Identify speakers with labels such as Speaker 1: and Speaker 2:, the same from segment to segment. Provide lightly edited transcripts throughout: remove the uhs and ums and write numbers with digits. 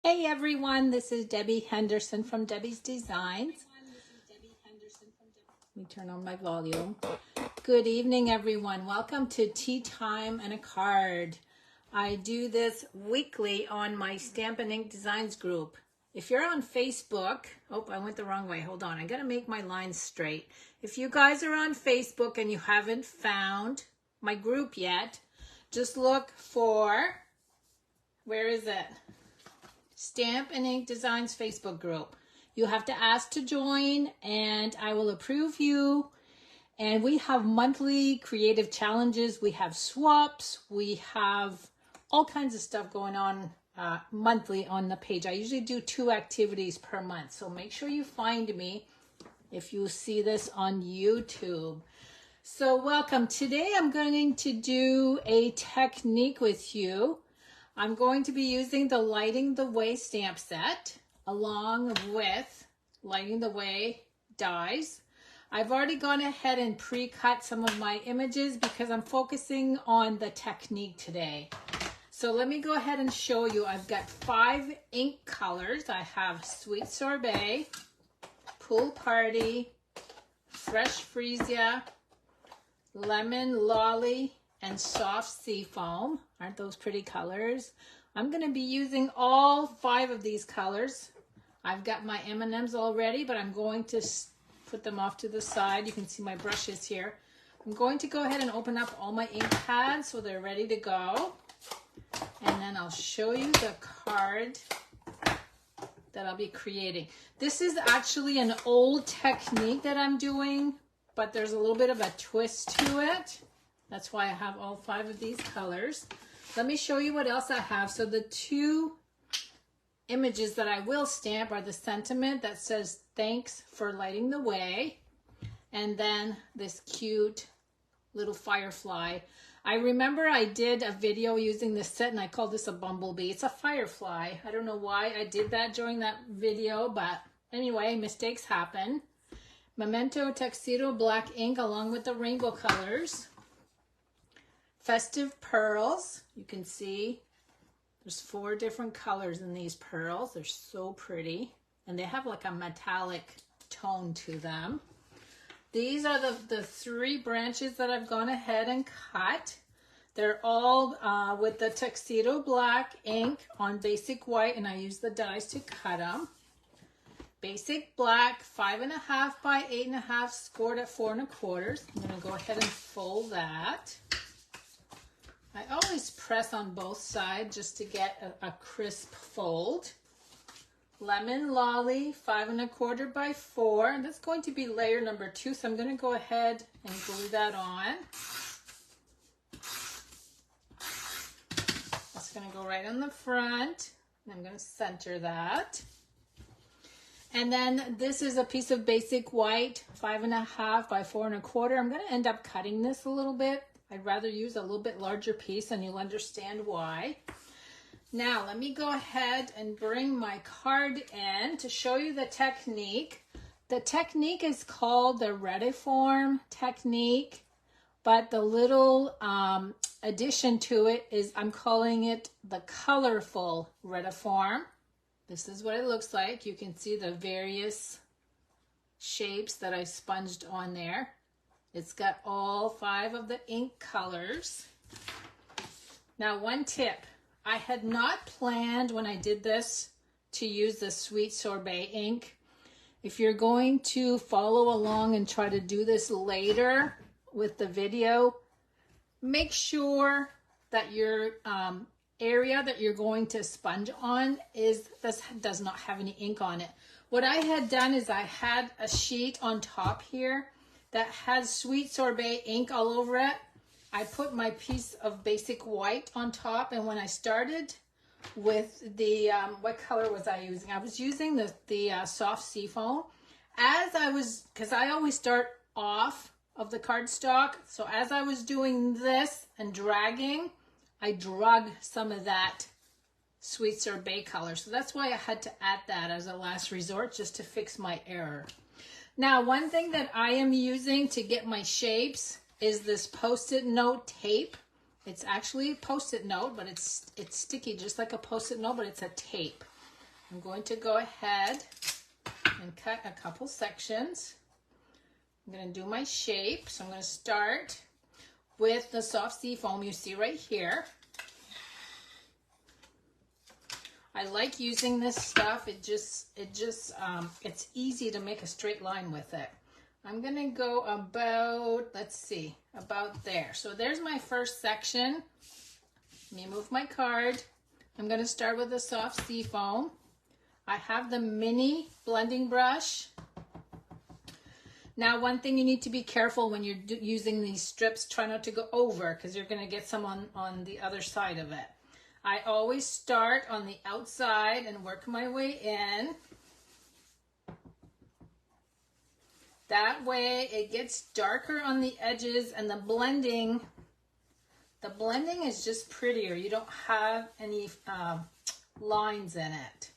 Speaker 1: Hey everyone, this is Debbie Henderson from Debbie's Designs. Let me turn on my volume. Good evening everyone. Welcome to Tea Time and a Card. I do this weekly on my Stampin' Ink Designs group. If you're on Facebook, oh, I went the wrong way. Hold on, I gotta make my lines straight. If you guys are on Facebook and you haven't found my group yet, just look for, where is it? Stampin' Ink Designs Facebook group. You have to ask to join and I will approve you. And we have monthly creative challenges. We have swaps. We have all kinds of stuff going on monthly on the page. I usually do 2 activities per month. So make sure you find me if you see this on YouTube. So welcome. Today I'm going to do a technique with you. I'm going to be using the Lighting the Way stamp set along with Lighting the Way dies. I've already gone ahead and pre-cut some of my images because I'm focusing on the technique today. So let me go ahead and show you. I've got 5 ink colors. I have Sweet Sorbet, Pool Party, Fresh Freesia, Lemon Lolly, and Soft Seafoam. Aren't those pretty colors? I'm going to be using all 5 of these colors. I've got my M&Ms already, but I'm going to put them off to the side. You can see my brushes here. I'm going to go ahead and open up all my ink pads so they're ready to go. And then I'll show you the card that I'll be creating. This is actually an old technique that I'm doing, but there's a little bit of a twist to it. That's why I have all 5 of these colors. Let me show you what else I have. So the 2 images that I will stamp are the sentiment that says, "Thanks for lighting the way," and then this cute little firefly. I remember I did a video using this set and I called this a bumblebee. It's a firefly. I don't know why I did that during that video, but anyway, mistakes happen. Memento Tuxedo black ink along with the rainbow colors. Festive pearls. You can see there's 4 different colors in these pearls. They're so pretty. And they have like a metallic tone to them. These are the 3 branches that I've gone ahead and cut. They're all with the Tuxedo black ink on basic white, and I use the dies to cut them. Basic black, 5.5 by 8.5, scored at 4 1/4. I'm going to go ahead and fold that. I always press on both sides just to get a crisp fold. Lemon Lolly, 5 1/4 by 4. That's going to be layer number 2, so I'm going to go ahead and glue that on. That's going to go right on the front. I'm going to center that. And then this is a piece of basic white, 5.5 by 4 1/4. I'm going to end up cutting this a little bit. I'd rather use a little bit larger piece, and you'll understand why. Now, let me go ahead and bring my card in to show you the technique. The technique is called the Retiform technique, but the little addition to it is I'm calling it the colorful Retiform. This is what it looks like. You can see the various shapes that I sponged on there. It's got all 5 of the ink colors. Now, one tip. I had not planned when I did this to use the Sweet Sorbet ink. If you're going to follow along and try to do this later with the video, make sure that your area that you're going to sponge on does not have any ink on it. What I had done is I had a sheet on top here that has Sweet Sorbet ink all over it. I put my piece of basic white on top, and when I started with the, what color was I using? I was using the Soft Seafoam. Because I always start off of the cardstock, so as I was doing this and dragging, I drug some of that Sweet Sorbet color. So that's why I had to add that as a last resort, just to fix my error. Now, one thing that I am using to get my shapes is this Post-it note tape. It's actually a Post-it note, but it's sticky just like a Post-it note, but it's a tape. I'm going to go ahead and cut a couple sections. I'm going to do my shape. So I'm going to start with the soft seafoam you see right here. I like using this stuff. It's easy to make a straight line with it. I'm going to go about, let's see, about there. So there's my first section. Let me move my card. I'm going to start with the soft seafoam. I have the mini blending brush. Now, one thing you need to be careful when you're using these strips, try not to go over because you're going to get some on the other side of it. I always start on the outside and work my way in. That way it gets darker on the edges and the blending is just prettier. You don't have any lines in it.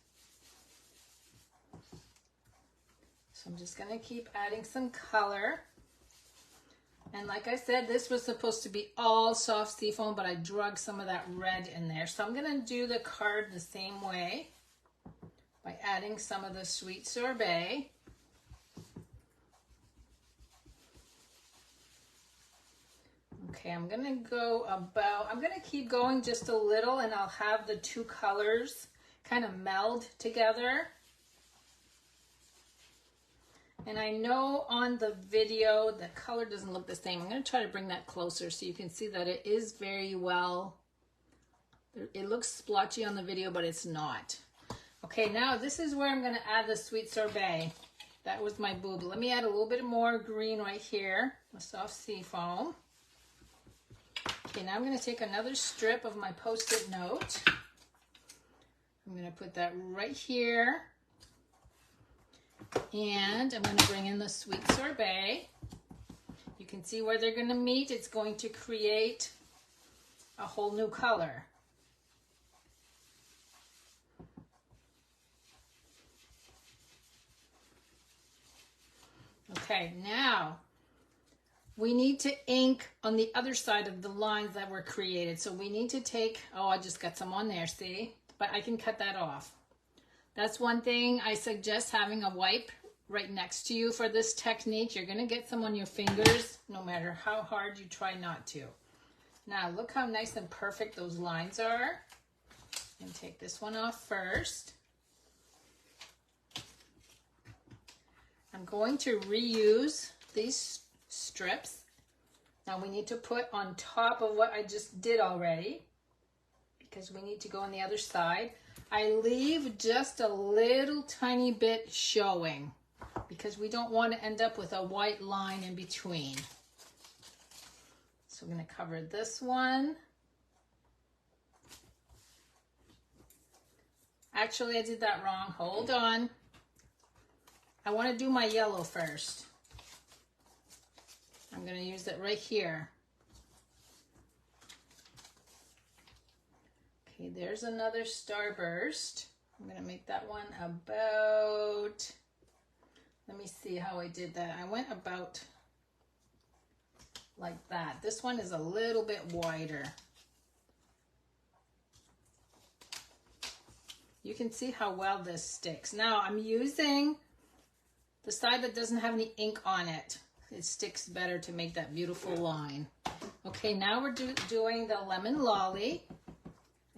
Speaker 1: So I'm just going to keep adding some color. And like I said, this was supposed to be all soft seafoam, but I drug some of that red in there. So I'm going to do the card the same way by adding some of the sweet sorbet. Okay, I'm going to keep going just a little, and I'll have the two colors kind of meld together. And I know on the video the color doesn't look the same. I'm going to try to bring that closer so you can see that it is very well. It looks splotchy on the video, but it's not. Okay, now this is where I'm going to add the sweet sorbet. That was my boob. Let me add a little bit more green right here, the soft seafoam. Okay, now I'm going to take another strip of my Post-it note. I'm going to put that right here. And I'm going to bring in the sweet sorbet. You can see where they're going to meet. It's going to create a whole new color. Okay, now we need to ink on the other side of the lines that were created. So we need to take, oh, I just got some on there, see? But I can cut that off. That's one thing I suggest, having a wipe right next to you for this technique. You're going to get some on your fingers no matter how hard you try not to. Now look how nice and perfect those lines are. And take this one off first. I'm going to reuse these strips. Now we need to put on top of what I just did already, because we need to go on the other side. I leave just a little tiny bit showing because we don't want to end up with a white line in between. So I'm going to cover this one. Actually, I did that wrong. Hold on. I want to do my yellow first. I'm going to use it right here. Okay, there's another starburst. I'm going to make that one about, let me see how I did that. I went about like that. This one is a little bit wider. You can see how well this sticks. Now I'm using the side that doesn't have any ink on it. It sticks better to make that beautiful line. Okay, now we're doing the lemon lolly.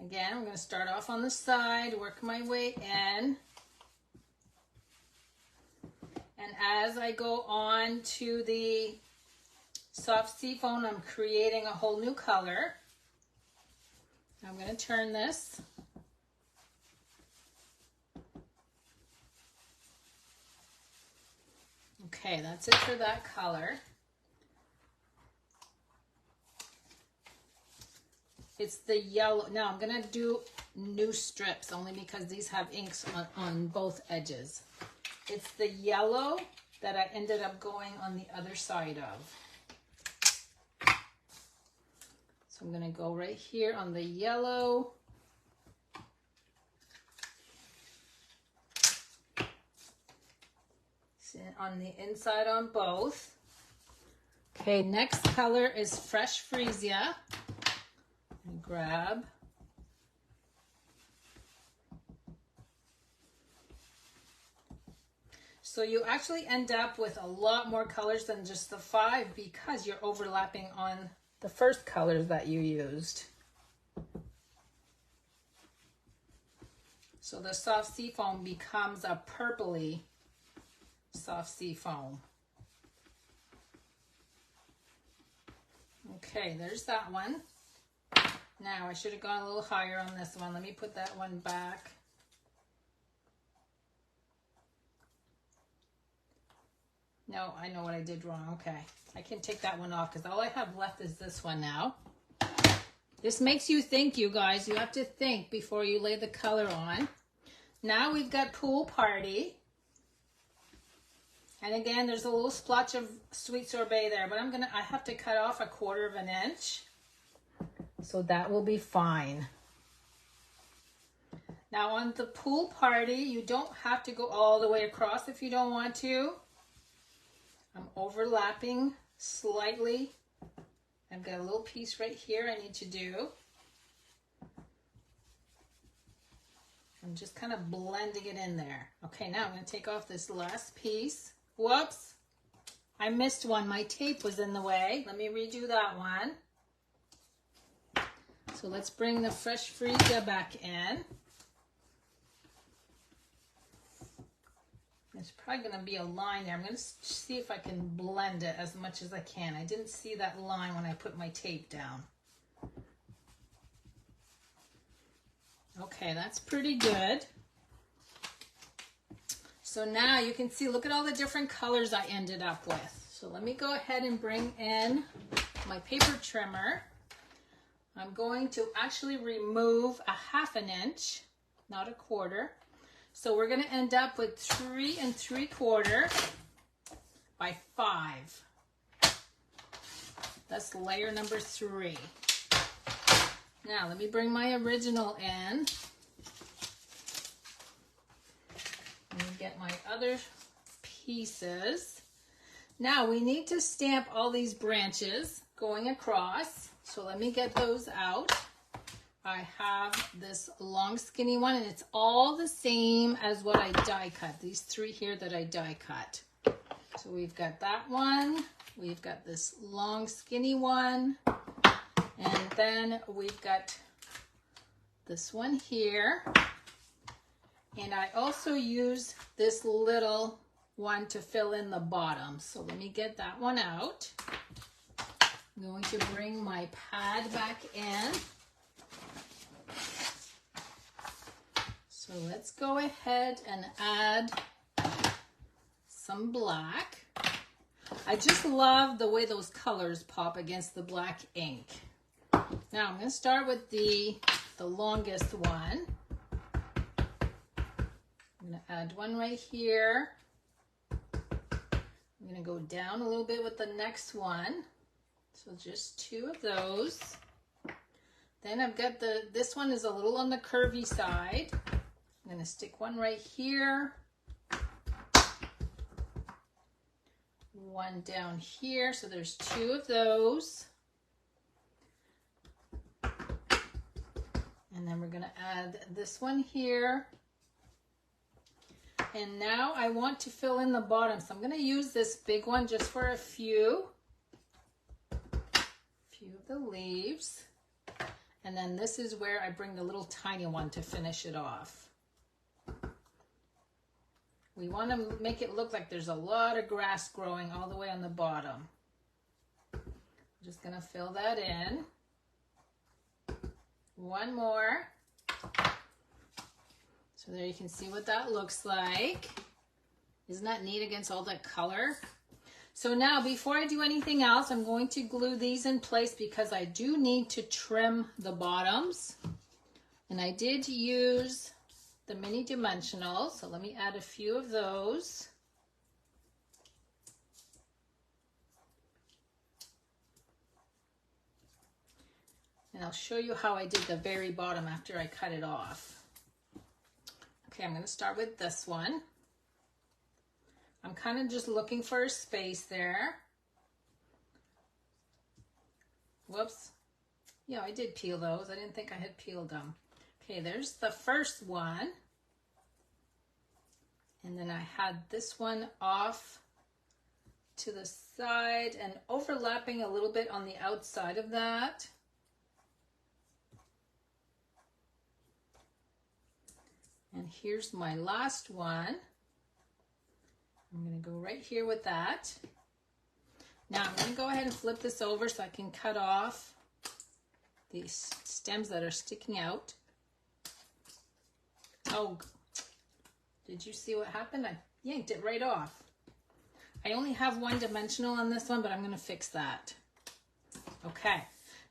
Speaker 1: Again, I'm going to start off on the side, work my way in. And as I go on to the soft seafoam, I'm creating a whole new color. I'm going to turn this. Okay, that's it for that color. It's the yellow. Now I'm going to do new strips only because these have inks on both edges. It's the yellow that I ended up going on the other side of. So I'm going to go right here on the yellow. On the inside on both. Okay, next color is Fresh Freesia. Grab. So you actually end up with a lot more colors than just the 5 because you're overlapping on the first colors that you used. So the soft sea foam becomes a purpley soft sea foam. Okay, there's that one. Now I should have gone a little higher on this one. Let me put that one back. No, I know what I did wrong. Okay, I can take that one off because all I have left is this one now. This makes you think, you guys. You have to think before you lay the color on. Now we've got Pool Party. And again, there's a little splotch of sweet sorbet there, but I have to cut off 1/4 of an inch. So that will be fine. Now on the Pool Party, you don't have to go all the way across if you don't want to. I'm overlapping slightly. I've got a little piece right here I need to do. I'm just kind of blending it in there. Okay, now I'm going to take off this last piece. Whoops, I missed one. My tape was in the way. Let me redo that one. So let's bring the Fresh Freesia back in. There's probably going to be a line there. I'm going to see if I can blend it as much as I can. I didn't see that line when I put my tape down. Okay, that's pretty good. So now you can see, look at all the different colors I ended up with. So let me go ahead and bring in my paper trimmer. I'm going to actually remove 1/2 inch, not 1/4. So we're going to end up with 3 3/4 by 5. That's layer number 3. Now let me bring my original in. Let me get my other pieces. Now we need to stamp all these branches going across. So let me get those out. I have this long skinny one and it's all the same as what I die cut. These 3 here that I die cut. So we've got that one. We've got this long skinny one. And then we've got this one here. And I also use this little one to fill in the bottom. So let me get that one out. I'm going to bring my pad back in. So let's go ahead and add some black. I just love the way those colors pop against the black ink. Now I'm going to start with the longest one. I'm going to add one right here. I'm going to go down a little bit with the next one. So just 2 of those. Then I've got this one is a little on the curvy side. I'm going to stick one right here. One down here. So there's 2 of those. And then we're going to add this one here. And now I want to fill in the bottom. So I'm going to use this big one just for a few of the leaves. And then this is where I bring the little tiny one to finish it off. We want to make it look like there's a lot of grass growing all the way on the bottom. I'm just going to fill that in. One more. So there you can see what that looks like. Isn't that neat against all that color? So now before I do anything else, I'm going to glue these in place because I do need to trim the bottoms. And I did use the mini dimensional, so let me add a few of those. And I'll show you how I did the very bottom after I cut it off. Okay, I'm going to start with this one. I'm kind of just looking for a space there. Whoops. Yeah, I did peel those. I didn't think I had peeled them. Okay, there's the first one. And then I had this one off to the side and overlapping a little bit on the outside of that. And here's my last one. I'm going to go right here with that. Now I'm going to go ahead and flip this over so I can cut off these stems that are sticking out. Oh, did you see what happened? I yanked it right off. I only have one dimensional on this one, but I'm going to fix that. Okay.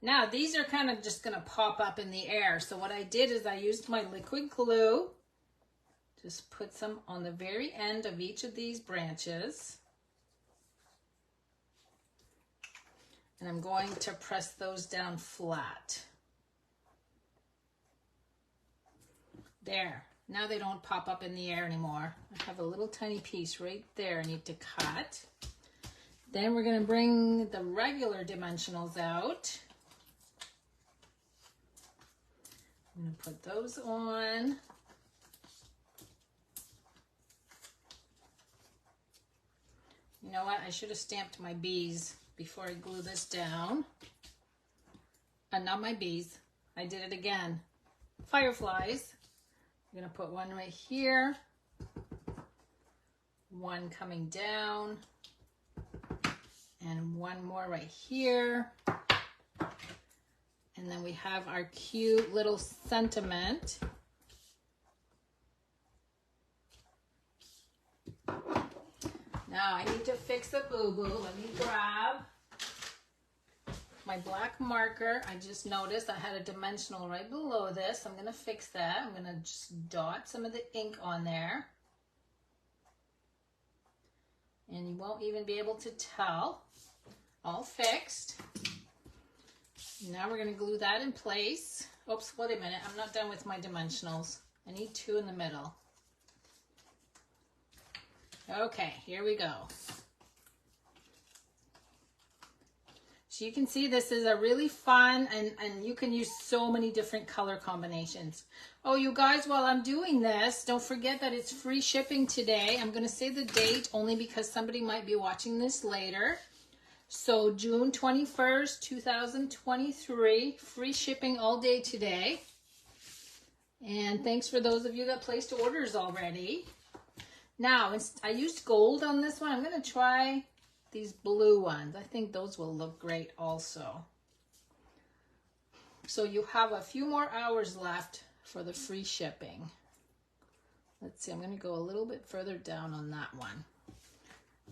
Speaker 1: Now these are kind of just going to pop up in the air. So what I did is I used my liquid glue. Just put some on the very end of each of these branches. And I'm going to press those down flat. There. Now they don't pop up in the air anymore. I have a little tiny piece right there I need to cut. Then we're going to bring the regular dimensionals out. I'm going to put those on. You know what? I should have stamped my bees before I glue this down. Not my bees. I did it again. Fireflies. I'm going to put one right here. One coming down. And one more right here. And then we have our cute little sentiment. Now I need to fix a boo-boo. Let me grab my black marker. I just noticed I had a dimensional right below this. I'm going to fix that. I'm going to just dot some of the ink on there. And you won't even be able to tell. All fixed. Now we're going to glue that in place. Oops, wait a minute. I'm not done with my dimensionals. I need two in the middle. Okay, here we go. So you can see this is a really fun, and you can use so many different color combinations. Oh, you guys, while I'm doing this, don't forget that it's free shipping today. I'm going to say the date only because somebody might be watching this later. So June 21st, 2023, free shipping all day today. And thanks for those of you that placed orders already. Now, I used gold on this one. I'm going to try these blue ones. I think those will look great also. So you have a few more hours left for the free shipping. Let's see, I'm going to go a little bit further down on that one.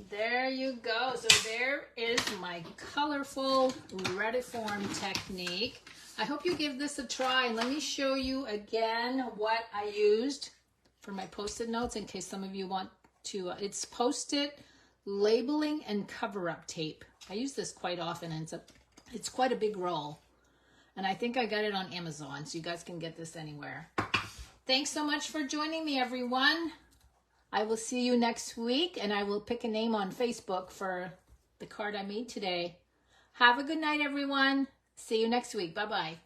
Speaker 1: There you go. So there is my colorful Retiform technique. I hope you give this a try, and let me show you again what I used for my Post-it notes in case some of you want to. It's Post-it, labeling, and cover-up tape. I use this quite often, and it's quite a big roll. And I think I got it on Amazon, so you guys can get this anywhere. Thanks so much for joining me, everyone. I will see you next week, and I will pick a name on Facebook for the card I made today. Have a good night, everyone. See you next week. Bye-bye.